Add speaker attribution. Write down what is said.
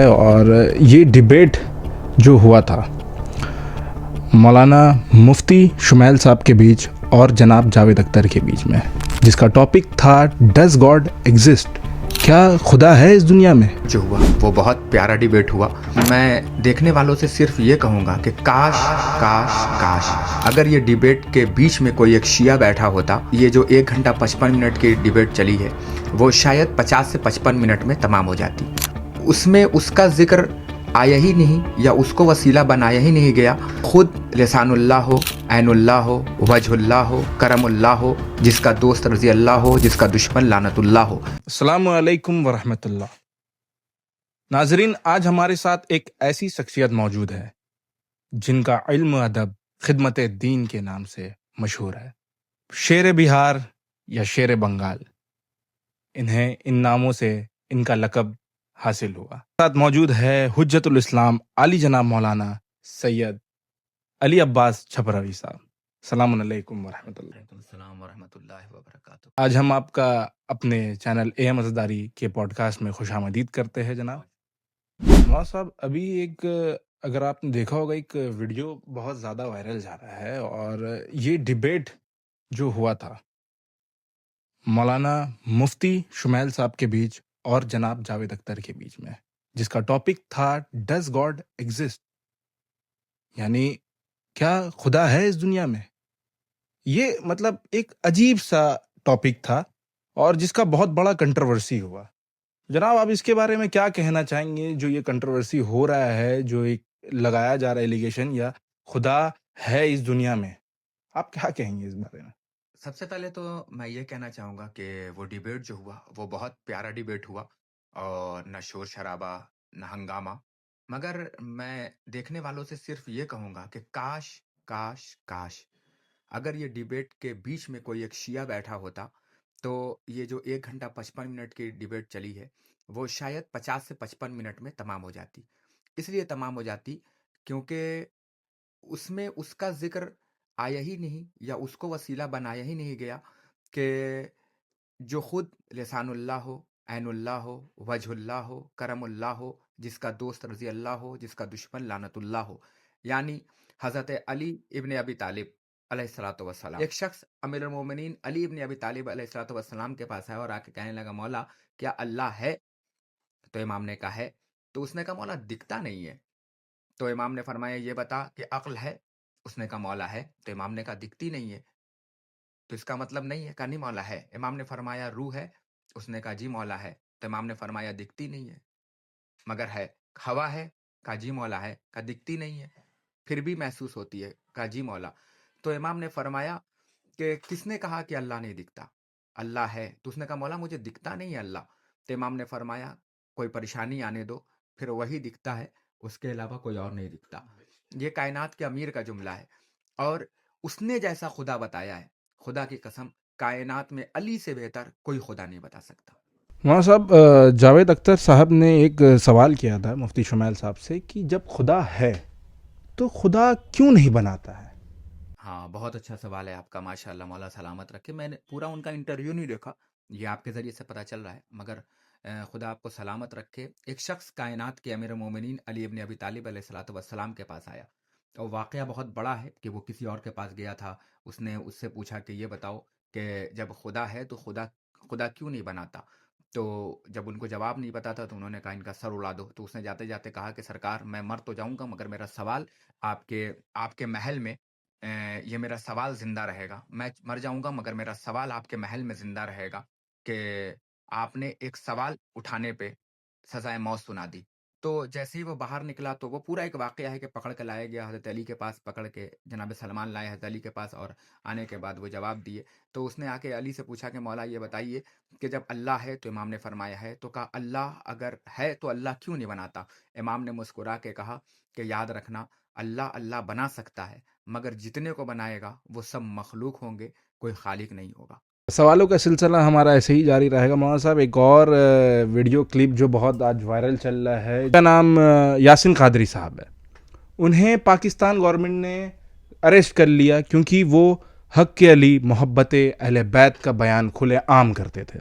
Speaker 1: اور یہ ڈیبیٹ جو ہوا تھا مولانا مفتی شمیل صاحب کے بیچ اور جناب جاوید اختر کے بیچ میں، جس کا ٹاپک تھا ڈز گاڈ ایگزسٹ، کیا خدا ہے اس دنیا میں؟
Speaker 2: جو ہوا وہ بہت پیارا ڈیبیٹ ہوا۔ میں دیکھنے والوں سے صرف یہ کہوں گا کہ کاش کاش کاش اگر یہ ڈیبیٹ کے بیچ میں کوئی ایک شیعہ بیٹھا ہوتا، یہ جو 1 گھنٹہ 55 منٹ کی ڈیبیٹ چلی ہے وہ شاید 50 سے 55 منٹ میں تمام ہو جاتی۔ اس میں اس کا ذکر آیا ہی نہیں یا اس کو وسیلہ بنایا ہی نہیں گیا۔ خود لسان اللہ ہو، عین اللہ ہو، وجہ اللہ ہو، کرم اللہ ہو، جس کا دوست رضی اللہ ہو، جس کا دشمن لعنت اللہ ہو۔
Speaker 1: السلام علیکم ورحمۃ اللہ۔ ناظرین، آج ہمارے ساتھ ایک ایسی شخصیت موجود ہے جن کا علم و ادب خدمت دین کے نام سے مشہور ہے۔ شیر بہار یا شیر بنگال، انہیں ان ناموں سے ان کا لقب حاصل ہوا۔ ساتھ موجود ہے حجت الاسلام علی جناب مولانا سید علی عباس چھپراوی صاحب۔ السلام علیکم ورحمۃ اللہ۔
Speaker 2: وعلیکم السلام ورحمۃ اللہ وبرکاتہ۔
Speaker 1: آج ہم آپ کا اپنے چینل اے ایم عزاداری کے پوڈ کاسٹ میں خوش آمدید کرتے ہیں جناب۔ مولانا صاحب، ابھی ایک اگر آپ نے دیکھا ہوگا ایک ویڈیو بہت زیادہ وائرل جا رہا ہے، اور یہ ڈیبیٹ جو ہوا تھا مولانا مفتی شمیل صاحب کے بیچ اور جناب جاوید اختر کے بیچ میں، جس کا ٹاپک تھا ڈز گاڈ ایگزسٹ، یعنی کیا خدا ہے اس دنیا میں؟ یہ مطلب ایک عجیب سا ٹاپک تھا اور جس کا بہت بڑا کنٹروورسی ہوا۔ جناب، آپ اس کے بارے میں کیا کہنا چاہیں گے؟ جو یہ کنٹروورسی ہو رہا ہے، جو ایک لگایا جا رہا ہے ایلیگیشن، یا خدا ہے اس دنیا میں، آپ کیا کہیں گے اس بارے میں؟
Speaker 2: سب سے پہلے تو میں یہ کہنا چاہوں گا کہ وہ ڈیبیٹ جو ہوا وہ بہت پیارا ڈیبیٹ ہوا، اور نہ شور شرابہ نہ ہنگامہ، مگر میں دیکھنے والوں سے صرف یہ کہوں گا کہ کاش کاش کاش اگر یہ ڈیبیٹ کے بیچ میں کوئی ایک شیعہ بیٹھا ہوتا تو یہ جو 1 گھنٹہ 55 منٹ کی ڈیبیٹ چلی ہے وہ شاید 50 سے 55 منٹ میں تمام ہو جاتی۔ اس لیے تمام ہو جاتی کیونکہ اس میں اس کا ذکر آیا ہی نہیں یا اس کو وسیلہ بنایا ہی نہیں گیا کہ جو خود لسان اللہ ہو، عین اللہ ہو، وجہ اللہ ہو، کرم اللہ ہو، جس کا دوست رضی اللہ ہو، جس کا دشمن لعنت اللہ ہو، یعنی حضرت علی ابن ابی طالب علیہ الصلوۃ والسلام۔ ایک شخص امیر المومنین علی ابن ابی طالب علیہ الصلوۃ والسلام کے پاس آیا اور آ کے کہنے لگا، مولا کیا اللہ ہے؟ تو امام نے کہا ہے۔ تو اس نے کہا، مولا دکھتا نہیں ہے۔ تو امام نے فرمایا، یہ بتا کہ عقل ہے؟ اس نے کہا مولا ہے۔ تو امام نے کہا دکھتی نہیں ہے، تو اس کا مطلب نہیں ہے؟ کہا نہیں مولا ہے۔ امام نے فرمایا روح ہے؟ اس نے کہا جی مولا ہے۔ تو امام نے فرمایا دکھتی نہیں ہے مگر ہے۔ ہوا ہے؟ کہا جی مولا ہے۔ کہا دکھتی نہیں ہے پھر بھی محسوس ہوتی ہے؟ کہا جی مولا۔ تو امام نے فرمایا کہ کس نے کہا کہ اللہ نہیں دکھتا؟ اللہ ہے۔ تو اس نے کہا مولا مجھے دکھتا نہیں ہے اللہ۔ تو امام نے فرمایا کوئی پریشانی آنے دو، پھر وہی دکھتا ہے، اس کے علاوہ کوئی اور نہیں دکھتا۔ یہ کائنات کے امیر کا جملہ ہے، اور اس نے جیسا خدا بتایا ہے، خدا کی قسم کائنات میں علی سے بہتر کوئی خدا نہیں بتا سکتا۔
Speaker 1: مولانا صاحب، جاوید اختر صاحب نے ایک سوال کیا تھا مفتی شمیل صاحب سے کہ جب خدا ہے تو خدا کیوں نہیں بناتا ہے؟
Speaker 2: ہاں، بہت اچھا سوال ہے آپ کا، ماشاء اللہ، مولا سلامت رکھے۔ میں نے پورا ان کا انٹرویو نہیں دیکھا، یہ آپ کے ذریعے سے پتہ چل رہا ہے، مگر خدا آپ کو سلامت رکھے۔ ایک شخص کائنات کے امیر مومنین علی ابن ابی طالب علیہ الصلوۃ والسلام کے پاس آیا، اور واقعہ بہت بڑا ہے کہ وہ کسی اور کے پاس گیا تھا۔ اس نے اس سے پوچھا کہ یہ بتاؤ کہ جب خدا ہے تو خدا کیوں نہیں بناتا؟ تو جب ان کو جواب نہیں پتا تھا تو انہوں نے کہا ان کا سر اڑا دو۔ تو اس نے جاتے جاتے کہا کہ سرکار میں مر تو جاؤں گا مگر میرا سوال آپ کے محل میں یہ میرا سوال زندہ رہے گا۔ میں مر جاؤں گا مگر میرا سوال آپ کے محل میں زندہ رہے گا کہ آپ نے ایک سوال اٹھانے پہ سزائے موت سنا دی۔ تو جیسے ہی وہ باہر نکلا تو وہ پورا ایک واقعہ ہے کہ پکڑ کے لایا گیا حضرت علی کے پاس، پکڑ کے جناب سلمان لائے حضرت علی کے پاس، اور آنے کے بعد وہ جواب دیے۔ تو اس نے آ کے علی سے پوچھا کہ مولا یہ بتائیے کہ جب اللہ ہے، تو امام نے فرمایا ہے، تو کہا اللہ اگر ہے تو اللہ کیوں نہیں بناتا؟ امام نے مسکرا کے کہا کہ یاد رکھنا، اللہ بنا سکتا ہے مگر جتنے کو بنائے گا وہ سب مخلوق ہوں گے، کوئی خالق نہیں ہوگا۔
Speaker 1: سوالوں کا سلسلہ ہمارا ایسے ہی جاری رہے گا۔ مولانا صاحب، ایک اور ویڈیو کلپ جو بہت آج وائرل چل رہا ہے، اس کا نام یاسین قادری صاحب ہے۔ انہیں پاکستان گورنمنٹ نے اریسٹ کر لیا کیونکہ وہ حق علی، محبت اہل بیت کا بیان کھلے عام کرتے تھے۔